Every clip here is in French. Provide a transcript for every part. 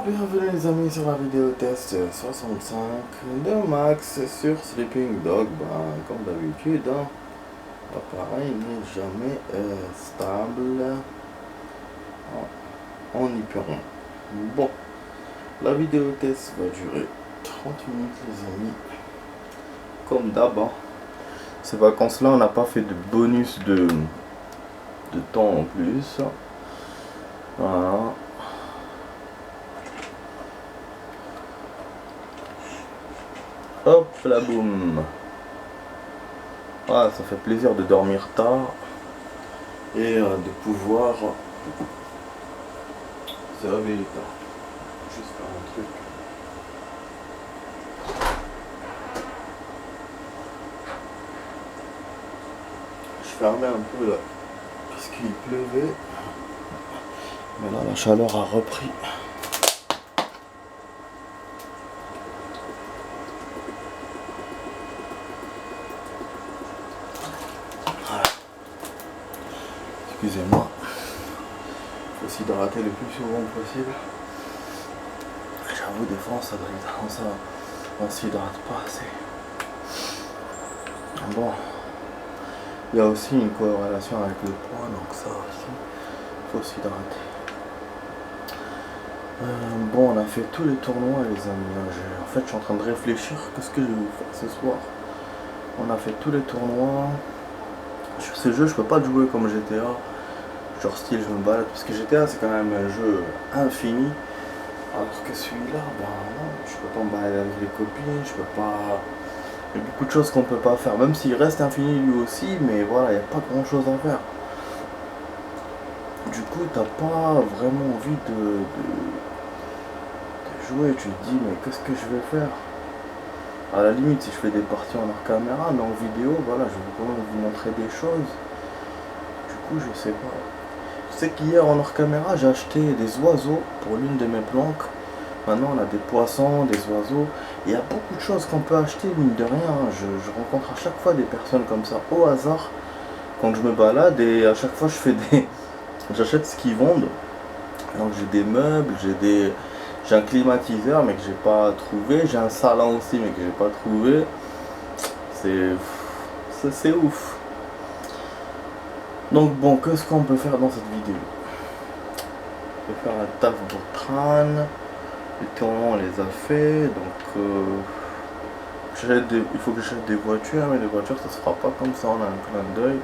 Bienvenue les amis sur la vidéo test 65 de Max sur Sleeping Dog. Comme d'habitude, l'appareil n'est jamais stable. On n'y peut rien. Bon, la vidéo test va durer 30 minutes les amis. Comme d'hab, ces vacances-là, on n'a pas fait de bonus de temps en plus. Voilà. Hop là, boum. Voilà, ça fait plaisir de dormir tard et de pouvoir se réveiller tard. Juste faire un truc. Je fermais un peu là parce qu'il pleuvait, mais là la chaleur a repris. Excusez-moi, il faut s'hydrater le plus souvent possible. J'avoue, des fois on s'hydrate pas assez. Bon, il y a aussi une corrélation avec le poids, donc ça aussi, il faut s'hydrater. Bon, on a fait tous les tournois les amis. En fait, je suis en train de réfléchir qu'est-ce que je vais vous faire ce soir. On a fait tous les tournois. Sur ce jeu, je peux pas jouer comme GTA, genre style je me balade, parce que GTA c'est quand même un jeu infini, alors que celui-là, non, je peux pas me balader avec les copines, je peux pas... Il y a beaucoup de choses qu'on peut pas faire, même s'il reste infini lui aussi, mais voilà, il n'y a pas grand chose à faire. Du coup, t'as pas vraiment envie de jouer, tu te dis, mais qu'est-ce que je vais faire? À la limite, si je fais des parties en hors caméra, mais en vidéo, voilà, je vais quand même vous montrer des choses. Du coup, je sais pas. Je sais qu'hier en hors caméra, j'ai acheté des oiseaux pour l'une de mes planques. Maintenant, on a des poissons, des oiseaux. Il y a beaucoup de choses qu'on peut acheter, mine de rien. Je rencontre à chaque fois des personnes comme ça, au hasard, quand je me balade. Et à chaque fois, j'achète ce qu'ils vendent. Donc, j'ai des meubles, j'ai un climatiseur mais que j'ai pas trouvé, j'ai un salon aussi mais que j'ai pas trouvé. C'est ouf. Donc bon, qu'est-ce qu'on peut faire dans cette vidéo? On peut faire un taf pour Tran. Les tournois on les a fait, donc il faut que j'achète des voitures, mais les voitures ça se fera pas comme ça, on a un clin d'œil.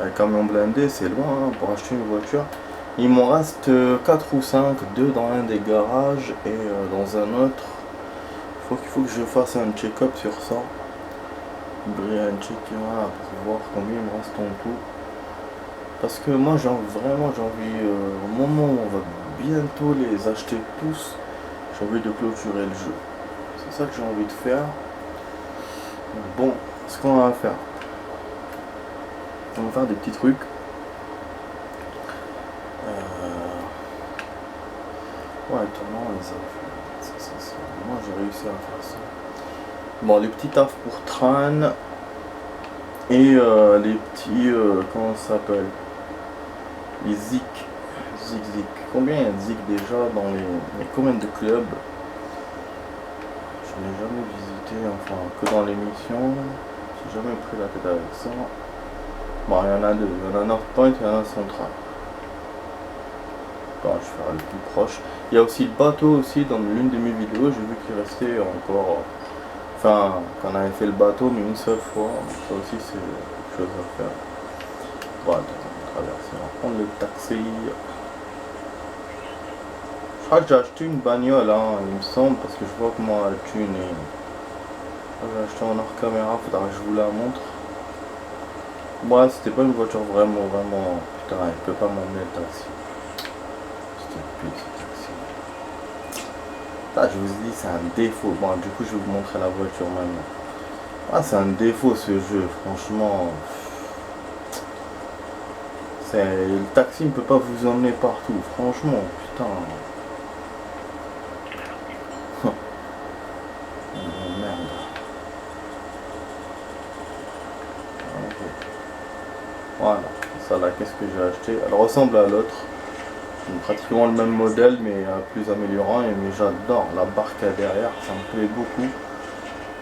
Un camion blindé c'est loin pour acheter une voiture. Il m'en reste 4 ou 5, 2 dans un des garages et dans un autre. Il faut que je fasse un check-up sur ça. Un check pour voir combien il me reste en tout. Parce que moi j'ai envie, au moment où on va bientôt les acheter tous, j'ai envie de clôturer le jeu. C'est ça que j'ai envie de faire. Bon, ce qu'on va faire, on va faire des petits trucs. Ouais, tournant les a fait. Moi j'ai réussi à faire ça. Bon, les petits tafs pour Tran. Et les petits, comment ça s'appelle? Les Zik. Combien il y a de Zik déjà dans les combien de clubs? Je n'ai jamais visité, enfin que dans l'émission. J'ai jamais pris la tête avec ça. Bon, il y en a deux. Il y en a North Point et il y en a Central. Bon, je vais faire le plus proche. Il y a aussi le bateau aussi dans l'une de mes vidéos. J'ai vu qu'il restait encore... Enfin, qu'on avait fait le bateau, mais une seule fois. Ça aussi, c'est quelque chose à faire. Bon, attends, on va traverser. On va prendre le taxi. Je crois que j'ai acheté une bagnole, il me semble, parce que je vois comment elle tune. J'ai acheté en hors caméra, faudra que je vous la montre. Ouais, c'était pas une voiture vraiment. Putain, elle peut pas m'emmener le taxi. C'était pire ce taxi. Je vous ai dit, c'est un défaut. Bon, du coup, je vais vous montrer la voiture maintenant. C'est un défaut ce jeu, franchement. Le taxi ne peut pas vous emmener partout, franchement, putain. Oh, merde. Okay. Voilà, ça là, qu'est-ce que j'ai acheté? Elle ressemble à l'autre. Pratiquement le même modèle mais plus améliorant, mais j'adore la barre qu'il y a derrière, ça me plaît beaucoup.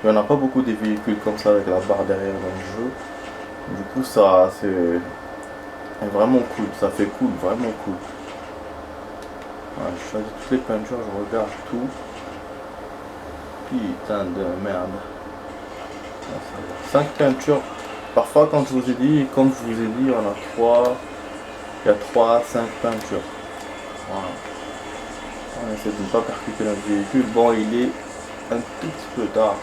Il n'y en a pas beaucoup des véhicules comme ça avec la barre derrière dans le jeu. Du coup ça c'est vraiment cool, ça fait cool, vraiment cool. Ouais, je choisis toutes les peintures, je regarde tout. Putain de merde. 5 peintures. Parfois quand je vous ai dit, comme je vous ai dit, on a 3. Il y a 3 à 5 peintures. Voilà. On essaie de ne pas percuter notre véhicule. Bon, il est un tout petit peu tard.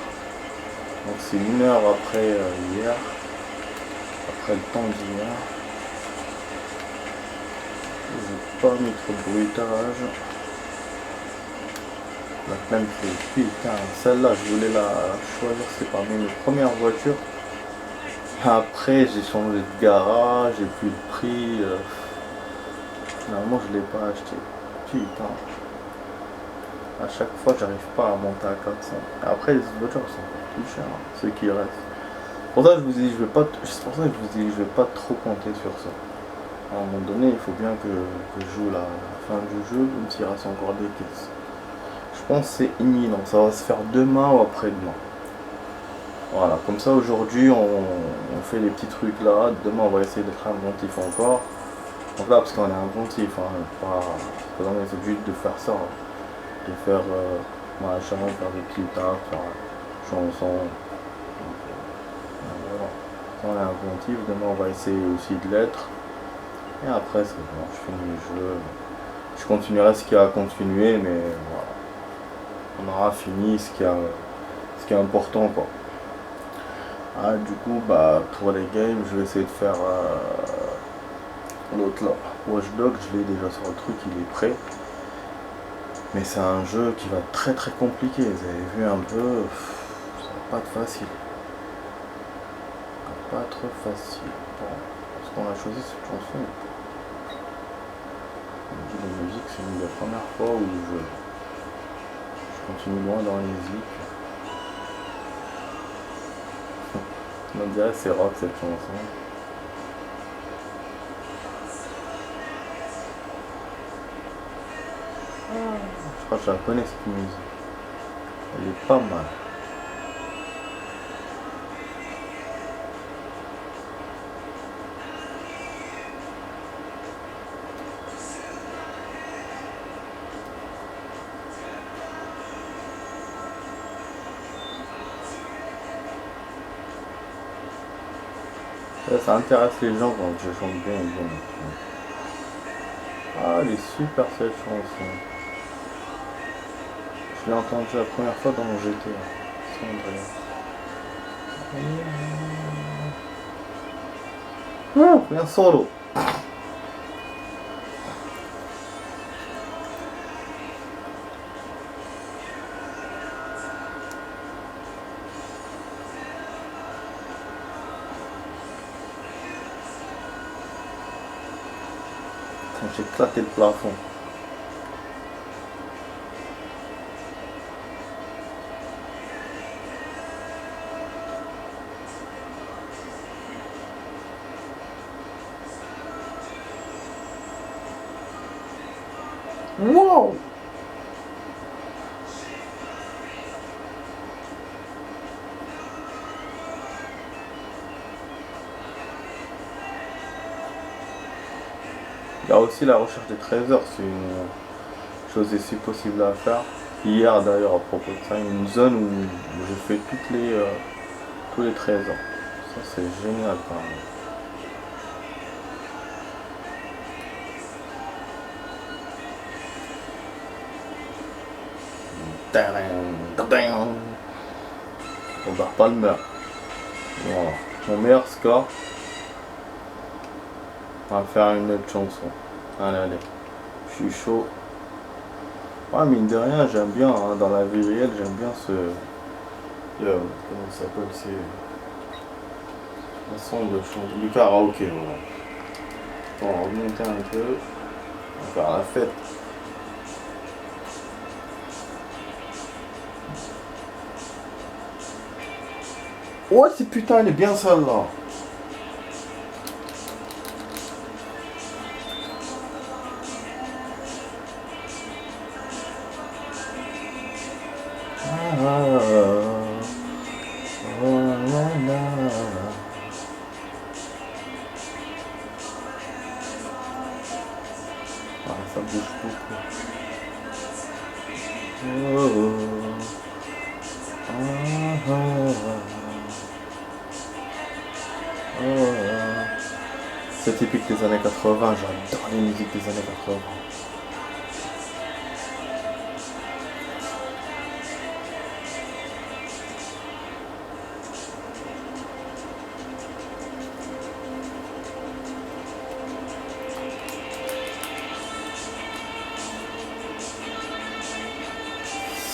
Donc c'est 1 heure après hier. Après le temps d'hier. J'ai pas mis trop de bruitage. La plaine fait putain. Celle-là, je voulais la choisir. C'est parmi mes premières voitures. Après, j'ai changé de garage. J'ai plus le prix. Finalement, je l'ai pas acheté. Putain. À chaque fois, j'arrive pas à monter à 400. Et après, les autres voitures sont plus chères, hein, ceux qui restent. Pour ça, je vous dis, je vais pas. C'est pour ça que je vous dis, je vais pas trop compter sur ça. À un moment donné, il faut bien que je joue la fin du jeu, même s'il reste encore des caisses. Je pense que c'est imminent. Ça va se faire demain ou après-demain. Voilà, comme ça aujourd'hui, on fait les petits trucs là. Demain, on va essayer d'être inventif encore. Donc là, parce qu'on est inventif, hein, pas dans les objectifs de faire ça. Hein. De faire machin, faire des clips, faire chansons. Voilà. Ça, on est inventif. Demain, on va essayer aussi de l'être. Et après, c'est bon, je finis le jeu. Je continuerai ce qu'il y a à continuer, mais voilà. On aura fini ce qui est important, quoi. Ah, du coup, bah, pour les games, je vais essayer de faire l'autre là. Watch Dogs, je l'ai déjà sur le truc, il est prêt. Mais c'est un jeu qui va être très très compliqué. Vous avez vu un peu, ça va pas être facile. Ça va pas être facile. Bon, est-ce qu'on a choisi cette chanson? La musique, c'est une des premières fois où je continue loin dans les zik. On dirait c'est rock cette chanson. Je crois que je la connais cette musique. Elle est pas mal. Ça intéresse les gens quand je chante bien et bien. Ah, elle est super cette chanson. Je l'ai entendue la première fois dans mon GTA. San Andreas. Bien solo. J'ai éclaté le plafond. Wow! Il y a aussi la recherche des trésors, c'est une chose aussi possible à faire. Hier d'ailleurs à propos de ça, une zone où je fais tous les trésors. Ça c'est génial quand même. Robert Palmer. Voilà. Mon meilleur score. On va faire une autre chanson. Allez. Je suis chaud. Ouais, mine de rien, j'aime bien, hein, dans la vie réelle, j'aime bien ce... comment ça s'appelle, c'est... façon de chanter. Du karaoké, voilà. Bon, on va remonter un peu. On va faire la fête. Ouais, c'est putain, elle est bien celle-là. Ça bouge beaucoup. C'est typique des années 80, j'adore les musiques des années 80.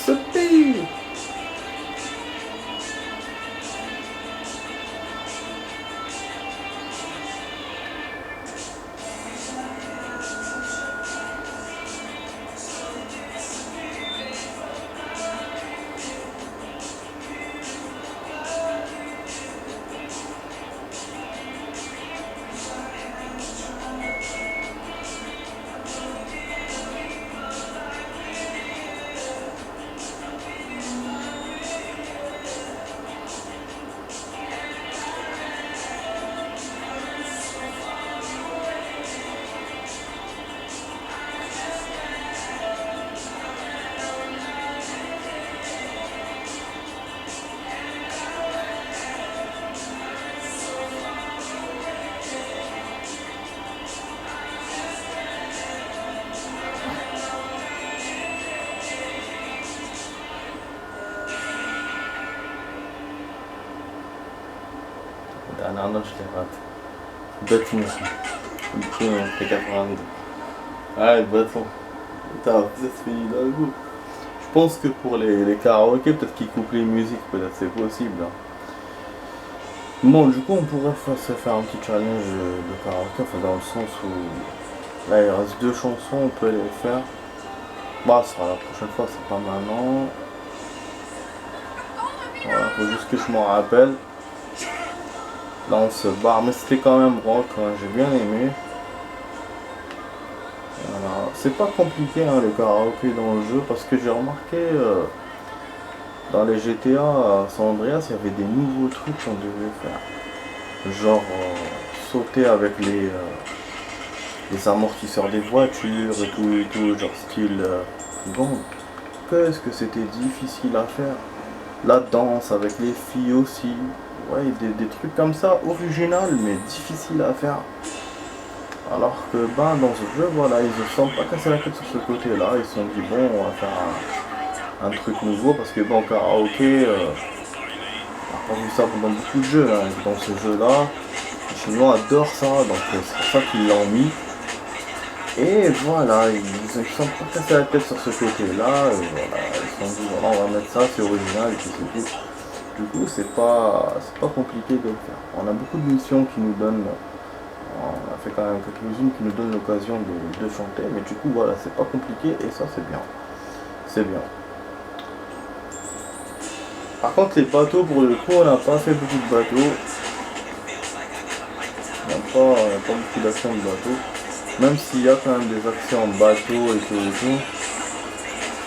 Soupir. Dernière note, je les rate. Bêtement. Du coup, on fait 82. Ouais, bâton. Putain, vous êtes fini d'un coup. Je pense que pour les karaokés, peut-être qu'ils coupent les musiques, peut-être c'est possible. Hein. Bon, du coup, on pourrait se faire un petit challenge de karaoké, enfin dans le sens où là il reste 2 chansons, on peut les faire. Bah, ça sera la prochaine fois, c'est pas maintenant. Voilà, faut juste que je m'en rappelle. Là on se barre, mais c'était quand même rock, hein, j'ai bien aimé. Voilà. C'est pas compliqué hein, le karaoké dans le jeu parce que j'ai remarqué dans les GTA San Andreas il y avait des nouveaux trucs qu'on devait faire. Genre sauter avec les amortisseurs des voitures et tout genre style bon, qu'est-ce que c'était difficile à faire. La danse avec les filles aussi. Ouais, des trucs comme ça, original mais difficile à faire. Alors que ben dans ce jeu, voilà, ils se sont pas cassé la tête sur ce côté-là. Ils se sont dit bon, on va faire un truc nouveau parce que bon, karaoké, on a pas vu ça dans beaucoup de jeux. Hein. Dans ce jeu-là, les Chinois adorent ça, donc c'est pour ça qu'ils l'ont mis. Et voilà, ils se sont pas cassé la tête sur ce côté-là. Voilà, ils se sont dit voilà, on va mettre ça, c'est original et puis c'est tout. Du coup, c'est pas compliqué de le faire. On a beaucoup de missions qui nous donnent, on a fait quand même quelques-unes qui nous donnent l'occasion de chanter, mais du coup, voilà, c'est pas compliqué et ça, c'est bien. C'est bien. Par contre, les bateaux, pour le coup, on n'a pas fait beaucoup de bateaux. On n'a pas beaucoup d'actions de bateaux. Même s'il y a quand même des actions en bateau et tout.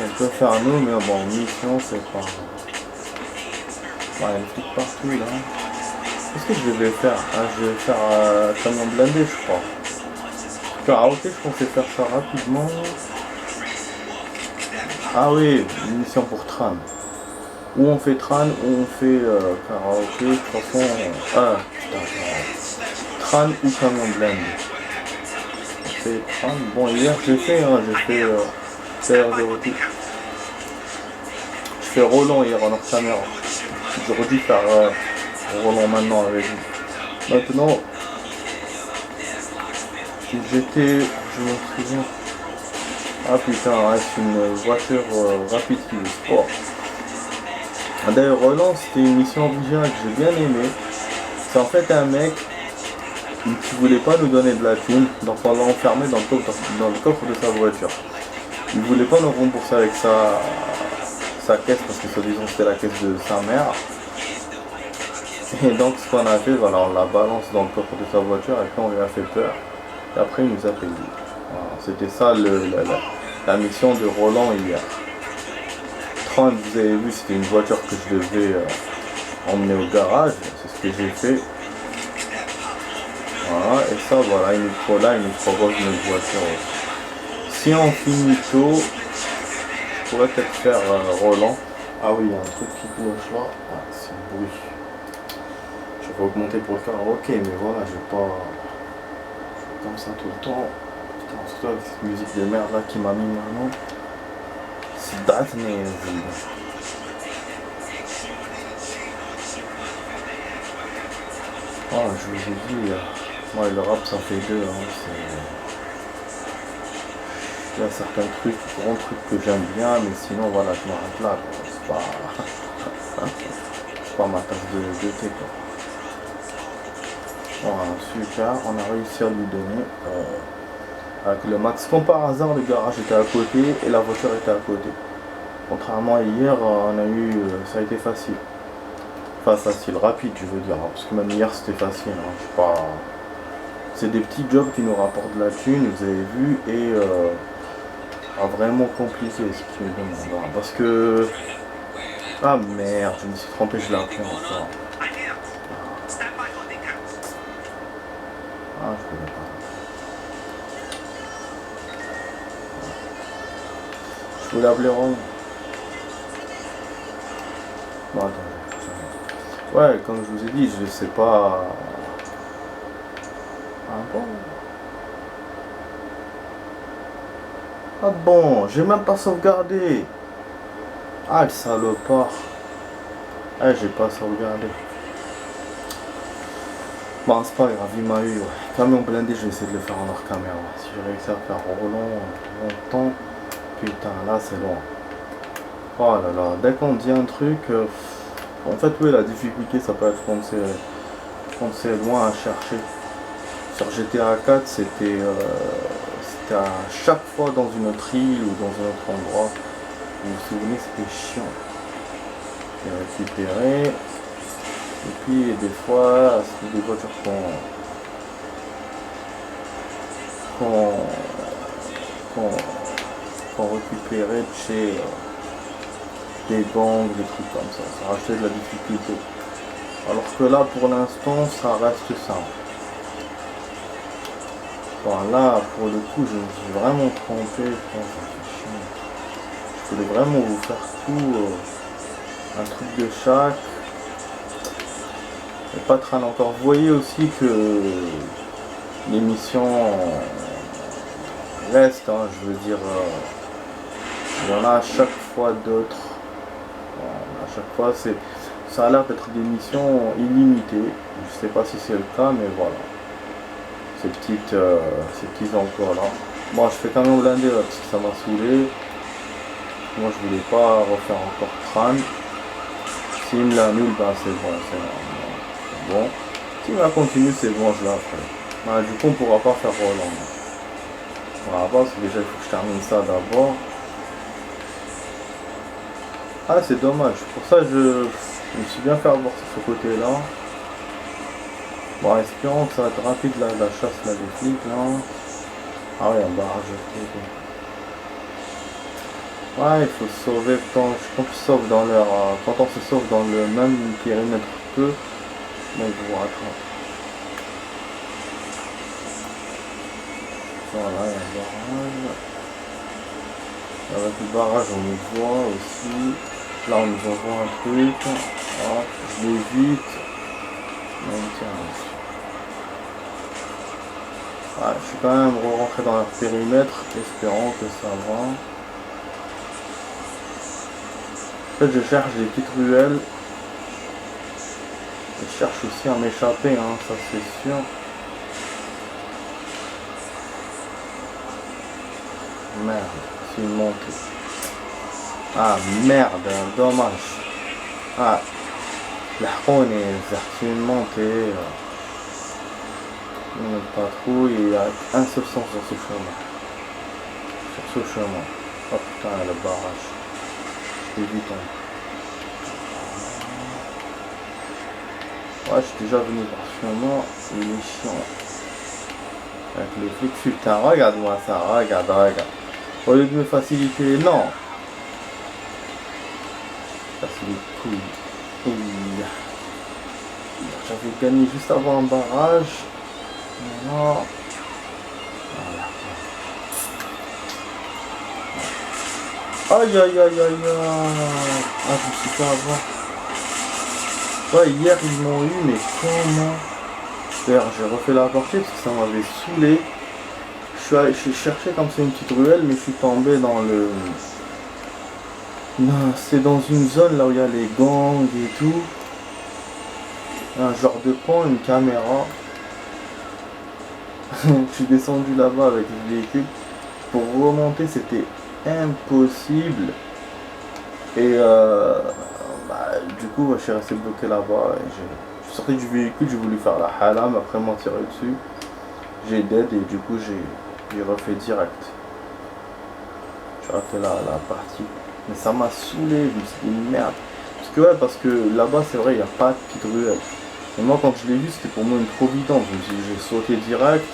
On peut faire nous, mais bon, mission, c'est pas... Ouais, il y a des trucs partout là. Qu'est-ce que je vais faire? Ah, je vais faire camion blindé, je crois. Karaoké, je pensais faire ça rapidement. Ah oui, une mission pour Tran. Ou on fait Tran, ou on fait karaoké. De toute façon, Tran ou camion blindé. On fait Tran. Bon, hier j'ai fait CR0. Je fais Roland hier en hors caméra. J'aurais dû faire Roland maintenant avec lui. Maintenant, j'étais, je me souviens. Ah putain, c'est une voiture rapide qui est sport. D'ailleurs, Roland, c'était une mission originale que j'ai bien aimée. C'est en fait un mec qui voulait pas nous donner de la thune, donc on l'a enfermé dans le coffre de sa voiture. Il voulait pas nous rembourser avec sa caisse parce que soi-disant c'était la caisse de sa mère. Et donc ce qu'on a fait, voilà, on la balance dans le coffre de sa voiture et puis on lui a fait peur. Et après il nous a payé. Voilà, c'était ça la mission de Roland hier. Tron, vous avez vu, c'était une voiture que je devais emmener au garage. C'est ce que j'ai fait. Voilà, et ça, voilà, il nous propose une voiture aussi. Si on finit tôt, je pourrais peut-être faire Roland. Ah oui, il y a un truc qui cloche là. Ah, c'est le bruit. Je vais augmenter pour le karaoké, mais voilà, je vais pas comme ça tout le temps. Putain, surtout avec cette musique de merde là qui m'a mis maintenant. C'est Datney. Ah, je vous ai dit, moi le rap ça fait deux. Hein, il y a certains trucs, grands trucs que j'aime bien, mais sinon voilà, je m'arrête là. C'est pas... c'est pas ma tasse de thé quoi. Voilà, super, on a réussi à lui donner avec le max. Comme par hasard, le garage était à côté et la voiture était à côté. Contrairement à hier, on a eu, ça a été facile. Enfin facile, rapide je veux dire, hein, parce que même hier c'était facile. Hein, je sais pas... C'est des petits jobs qui nous rapportent de la thune, vous avez vu, et pas vraiment compliqué ce qui me demande. Hein, parce que... Ah merde, je me suis trompé, je l'ai appelé encore. Ah, je connais pas. Je voulais appeler Ron. Bon, attendez. Ouais, comme je vous ai dit, je sais pas... Ah bon? Ah bon, j'ai même pas sauvegardé. Ah, le salopard. Ah, j'ai pas sauvegardé. Bon, c'est pas grave, il m'a eu. Ouais. Camion blindé, je vais essayer de le faire en hors caméra. Si j'ai réussi à faire longtemps, putain, là c'est loin. Oh là là, dès qu'on dit un truc, en fait, oui, la difficulté, ça peut être quand c'est loin à chercher. Sur GTA 4, c'était à chaque fois dans une autre île ou dans un autre endroit. Vous vous souvenez, c'était chiant. Et récupérer. Et puis des fois, c'était des voitures qu'on récupérait de chez des gangs, des trucs comme ça. Ça rajoutait de la difficulté. Alors que là, pour l'instant, ça reste simple. Bon, là, pour le coup, je me suis vraiment trompé. Je voulais vraiment vous faire tout, un truc de chaque. Et pas très encore. Vous voyez aussi que l'émission reste, hein, je veux dire, il y en a à chaque fois d'autres. À chaque fois, ça a l'air d'être des missions illimitées. Je sais pas si c'est le cas, mais voilà. Ces petits emplois là. Moi je fais quand même blindé là, parce que ça m'a saoulé. Moi je voulais pas refaire encore crâne. S'il me l'annule, ben c'est bon, c'est bon. S'il va continuer, c'est bon, je la ferai. Ben, du coup on pourra pas faire Roland. Voilà, parce que déjà il faut que je termine ça d'abord. Ah c'est dommage, pour ça je me suis bien fait avoir sur ce côté là. Bon, espérons que ça va être rapide là, la chasse là des flics là. Ah ouais, un barrage de flics. Ouais, il faut se sauver quand on se sauve dans leur. Quand on se sauve dans le même périmètre qu'eux, mais ils vous rattrapent. Voilà, il y a un barrage. Avec le barrage on le voit aussi. Là on nous envoie un truc. Hop, je l'évite. Tiens. Ouais, je suis quand même rentré dans leur périmètre, espérant que ça va. En fait, je cherche des petites ruelles. Je cherche aussi à m'échapper, hein, ça c'est sûr. Merde, c'est une montée. Ah merde, dommage. Ah, la c'est une montée. Une patrouille, il y a un seul sens sur ce chemin. Oh putain, le barrage. Je vite. Hein. Ouais, je suis déjà venu par ce chemin. Il est chiant. Avec les flics, putain, regarde-moi ça, regarde. Au lieu de me faciliter, non. casse les couilles. Ouh. J'avais gagné juste avant un barrage. Voilà. Aïe aïe aïe aïe aïe. Ah, je me suis fait avoir. Ouais, hier ils m'ont eu, mais comment? D'ailleurs, j'ai refait la partie parce que ça m'avait saoulé. Je cherchais comme c'est une petite ruelle, mais je suis tombé dans le... Non, c'est dans une zone là où il y a les gangs et tout. Un genre de pont, une caméra. Je suis descendu là-bas avec le véhicule. Pour remonter, c'était impossible. Et du coup, je suis resté bloqué là-bas. Je suis sorti du véhicule, j'ai voulu faire la halam, après m'en tirer dessus. J'ai dead et du coup, j'ai refait direct. J'ai raté la partie. Mais ça m'a saoulé, je me suis dit merde. Parce que là-bas, c'est vrai, il n'y a pas de petite ruelle. Et moi, quand je l'ai vu, c'était pour moi une trop évidente. Je me suis dit, j'ai sauté direct.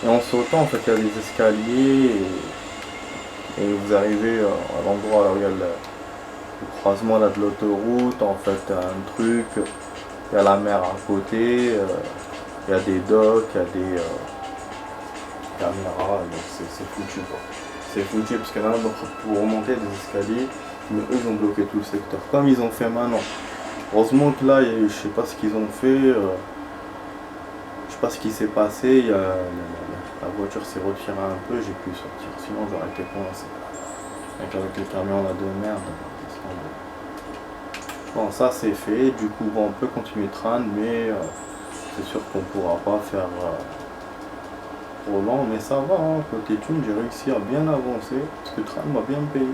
Et en sautant, en fait, il y a des escaliers. Et vous arrivez à l'endroit où il y a le croisement là, de l'autoroute. En fait, un truc. Il y a la mer à côté. Il y a des docks, il y a des caméras. Donc c'est foutu, quoi. C'est foutu parce que maintenant, pour remonter des escaliers, mais eux ils ont bloqué tout le secteur. Comme ils ont fait maintenant. Heureusement que là, je sais pas ce qu'ils ont fait. Je sais pas ce qui s'est passé. La voiture s'est retirée un peu, j'ai pu sortir. Sinon j'aurais été coincé. Avec le camion là de merde. Bon, ça c'est fait. Du coup, bon, on peut continuer Tran, mais c'est sûr qu'on pourra pas faire trop long. Mais ça va, hein. Côté thune, j'ai réussi à bien avancer. Parce que Tran m'a bien payé.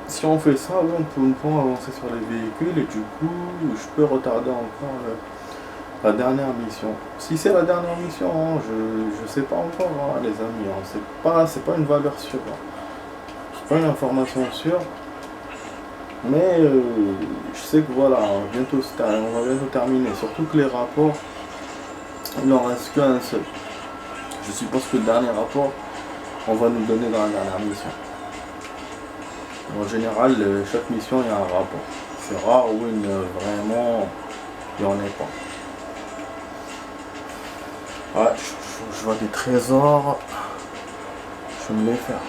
Si on fait ça, on peut avancer sur les véhicules et du coup, je peux retarder encore la dernière mission. Si c'est la dernière mission, hein, je sais pas encore, hein, les amis. Hein, c'est pas une valeur sûre. Hein. C'est pas une information sûre. Mais je sais que voilà, on va bientôt terminer. Surtout que les rapports, il n'en reste qu'un seul. Je suppose que le dernier rapport, on va nous donner dans la dernière mission. En général, chaque mission, il y a un rapport. C'est rare où vraiment, il n'y en ait pas. Ouais, je vois des trésors. Je vais me les faire.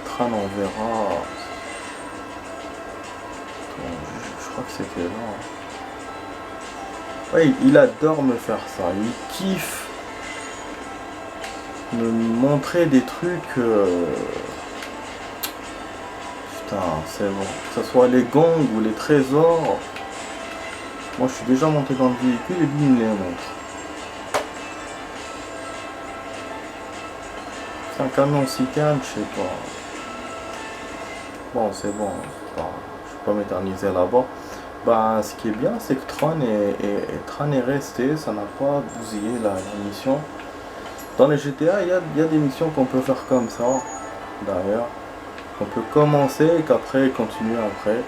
Tran, on verra. Je crois que c'était là. Ouais, il adore me faire ça. Il kiffe me montrer des trucs. Putain, c'est bon. Que ce soit les gangs ou les trésors. Moi, je suis déjà monté dans le véhicule et lui, il me les montre. C'est un camion citerne, je sais pas. Bon, c'est bon. Je vais pas m'éterniser là-bas. Bah, ce qui est bien, c'est que Tran est resté. Ça n'a pas bousillé la mission. Dans les GTA, il y a des missions qu'on peut faire comme ça, d'ailleurs. On peut commencer et qu'après continuer après.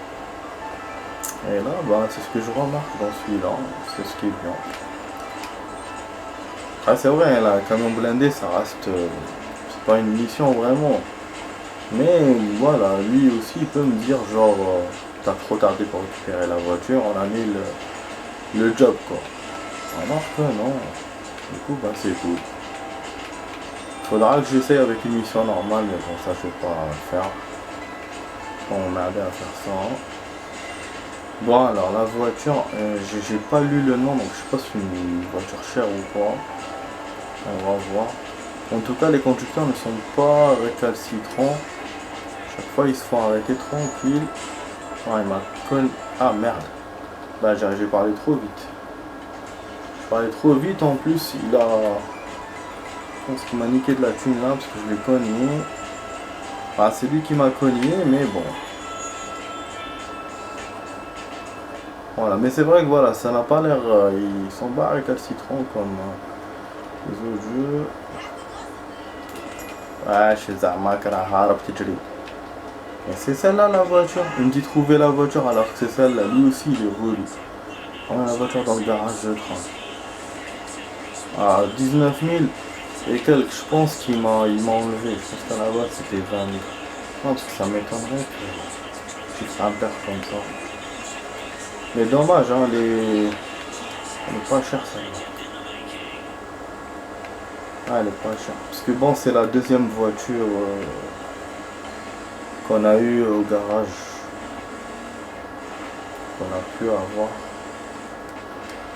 Et là, bah, c'est ce que je remarque dans celui-là. C'est ce qui est bien. Ah, c'est vrai, là, camion blindé, ça reste... c'est pas une mission vraiment. Mais voilà, lui aussi, il peut me dire genre... t'as trop tardé pour récupérer la voiture, on annule le job, quoi. Alors que non. Du coup, bah, c'est cool. Faudra que j'essaye avec une mission normale, mais bon, ça je vais pas faire. On m'aider à faire ça. Hein. Bon, alors la voiture, j'ai pas lu le nom, donc je sais pas si c'est une voiture chère ou pas. On va voir. En tout cas, les conducteurs ne sont pas récalcitrants. Chaque fois, ils se font arrêter tranquille. Ah, il m'a connu. Ah merde. Bah, j'ai parlé trop vite. Je parlais trop vite, en plus, il a... Je pense qu'il m'a niqué de la thune là parce que je l'ai cogné. Ah, c'est lui qui m'a cogné, mais bon. Voilà, mais c'est vrai que voilà, ça n'a pas l'air. Ils sont pas récalcitrants comme les autres jeux. Ouais, chez Zamakara, petit joli. Et c'est celle-là la voiture. Il me dit trouver la voiture alors que c'est celle-là. Lui aussi, il est relou. On a la voiture dans le garage de train. Ah, 19 000. Et quelques, je pense qu'il m'a enlevé. Je pense qu'à la base c'était 20 000. Non, parce que ça m'étonnerait que tu fasses un père comme ça. Mais dommage, hein, elle est pas chère celle-là. Ah, elle est pas chère. Parce que bon, c'est la deuxième voiture qu'on a eue au garage. Qu'on a pu avoir.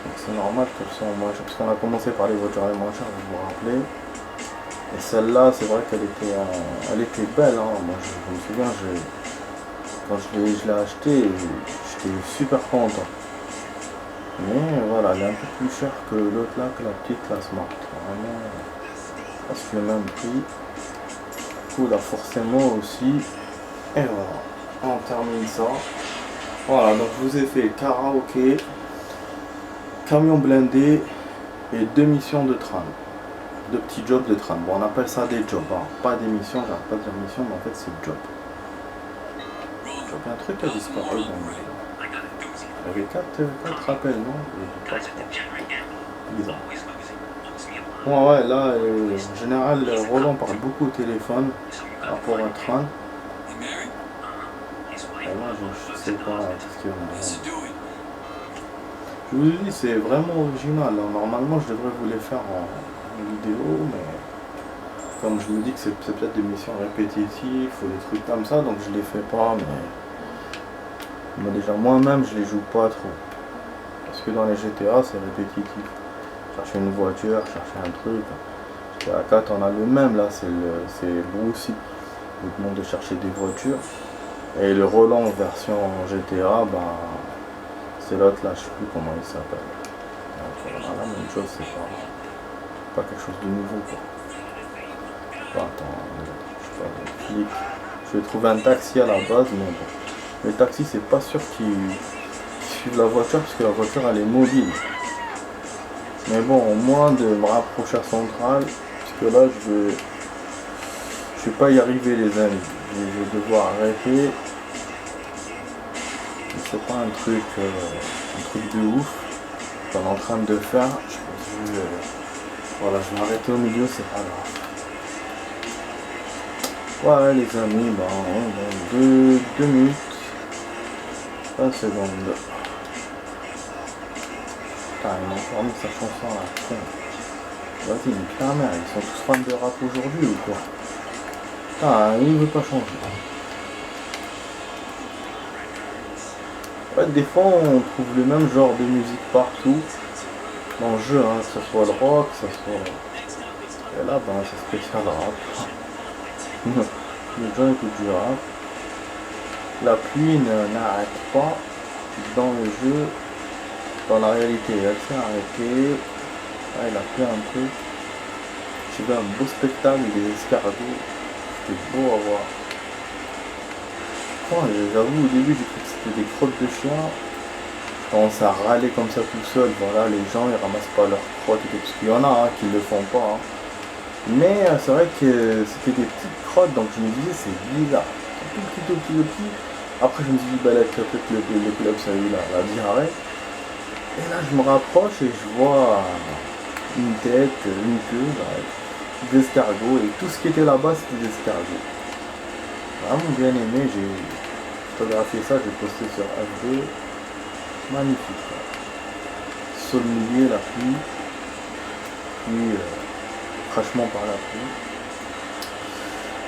Donc c'est normal qu'elles soient moins chères. Parce qu'on a commencé par les voitures les moins chères, vous vous rappelez. Et celle-là, c'est vrai qu'elle était belle. Hein. Moi, je me souviens, quand je l'ai achetée, j'étais super content. Mais voilà, elle est un peu plus chère que l'autre là, que la petite, la Smart. Vraiment, presque le même prix. Du coup, là, forcément aussi. Et voilà, on termine ça. Voilà, donc je vous ai fait karaoké, camion blindé et 2 missions de tram. 2 petits jobs de tram. Bon, on appelle ça des jobs, hein. Pas des missions, j'arrête pas de dire mission, mais en fait c'est job. J'avais un truc qui a disparu dans le jeu. Il y avait 4 rappels, non? Bizarre. Bon, ouais, là, en général, Roland parle beaucoup au téléphone par rapport à Tran. Et là, je sais pas ce qu'il va me dire. Je vous dis, c'est vraiment original. Normalement, je devrais vous les faire en vidéo, mais comme je me dis que c'est peut-être des missions répétitives ou des trucs comme ça, donc je les fais pas, mais déjà moi-même je les joue pas trop. Parce que dans les GTA c'est répétitif. Chercher une voiture, chercher un truc. GTA 4 on a le même là, c'est vous aussi. Vous demande de chercher des voitures. Et le Roland version GTA, bah c'est l'autre là, je sais plus comment il s'appelle. Donc on a la même chose, c'est pas quelque chose de nouveau quoi. Attends, je sais pas, flic. Je vais trouver un taxi à la base, mais bon. Les taxis, c'est pas sûr qu'ils suivent la voiture, parce que la voiture, elle est mobile. Mais bon, au moins de me rapprocher à Centrale, parce que là, je vais pas y arriver, les amis. Je vais devoir arrêter. C'est pas un truc de ouf qu'on est en train de faire. Voilà, je vais arrêter au milieu, c'est pas grave. Ouais les amis, bon, 2 minutes, 20 secondes. Putain, il m'a encore mis sa chanson à la con. Vas-y, mais putain merde, ils sont tous fans de rap aujourd'hui ou quoi? Putain, il veut pas changer. Ouais, des fois on trouve le même genre de musique partout dans le jeu, hein, que ce soit le rock, que ce soit... Et là, ben, c'est spécial rap. Les gens écoutent du rap. La pluie n'arrête pas dans le jeu, dans la réalité. Elle s'est arrêtée. Ah, il a plu un peu. J'ai vu un beau spectacle des escargots. C'était beau à voir. Oh, j'avoue, au début, j'ai cru que c'était des crottes de chiens. Je commençais à râler comme ça tout seul. Voilà, les gens ils ramassent pas leurs crottes et tout. Parce qu'il y en a qui le font pas. Hein. Mais c'est vrai que c'était des petites crottes, donc je me disais c'est bizarre. Tout petit. Après je me suis dit, bah là peut-être le club ça a eu la diarrhée. Et là je me rapproche et je vois une tête, une queue, des escargots. Et tout ce qui était là-bas c'était des escargots. Vraiment bien aimé, j'ai photographié ça, j'ai posté sur FB. Magnifique. Sol mouillé, la pluie. Puis crachement par la pluie.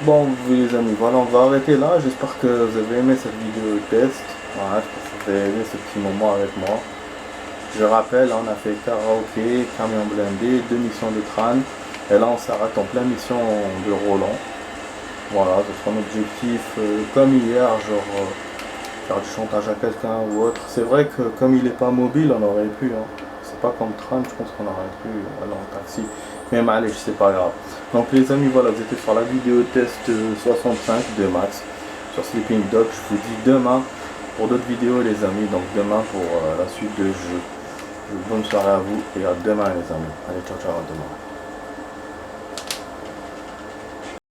Bon les amis, voilà, on va arrêter là. J'espère que vous avez aimé cette vidéo test. Voilà, j'espère que vous avez aimé ce petit moment avec moi. Je rappelle, on a fait karaoké, camion blindé, 2 missions de Tran. Et là on s'arrête en pleine mission de Roland. Voilà, ce sera un objectif comme hier, genre faire du chantage à quelqu'un ou autre. C'est vrai que comme il n'est pas mobile, on aurait pu. Hein. C'est pas comme Tran, je pense qu'on aurait pu aller en taxi. Mais allez, c'est pas grave. Donc les amis, voilà, vous étiez sur la vidéo test 65 de Max sur Sleeping Dog. Je vous dis demain pour d'autres vidéos les amis. Donc demain pour la suite de jeu. Bonne soirée à vous et à demain les amis. Allez, ciao ciao, à demain.